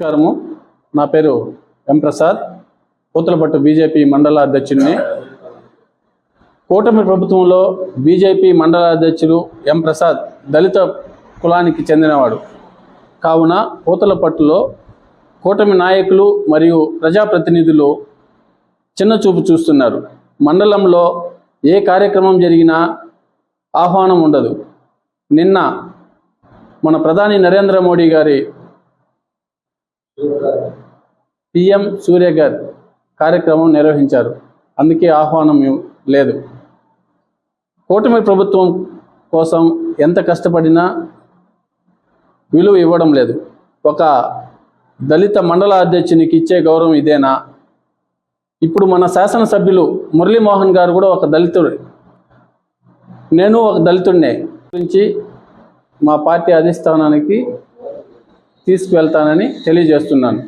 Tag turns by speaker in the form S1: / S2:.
S1: నమస్కారము. నా పేరు ఎం ప్రసాద్, పూతలపట్టు బీజేపీ మండల అధ్యక్షుడిని. కూటమి ప్రభుత్వంలో బీజేపీ మండల అధ్యక్షుడు ఎం ప్రసాద్ దళిత కులానికి చెందినవాడు కావున పూతలపట్టులో కూటమి నాయకులు మరియు ప్రజాప్రతినిధులు చిన్నచూపు చూస్తున్నారు. మండలంలో ఏ కార్యక్రమం జరిగినా ఆహ్వానం ఉండదు. నిన్న మన ప్రధాని నరేంద్ర మోడీ గారి పిఎం సూర్యఘర్ కార్యక్రమం నిర్వహించారు, అందుకే ఆహ్వానం లేదు. కూటమి ప్రభుత్వం కోసం ఎంత కష్టపడినా విలువ ఇవ్వడం లేదు. ఒక దళిత మండల అధ్యక్షునికి ఇచ్చే గౌరవం ఇదేనా? ఇప్పుడు మన శాసనసభ్యులు మురళీమోహన్ గారు కూడా ఒక దళితుడు, నేను ఒక దళితుడినే గురించి మా పార్టీ అధిష్టానానికి తీసుకువెళ్తానని తెలియజేస్తున్నాను.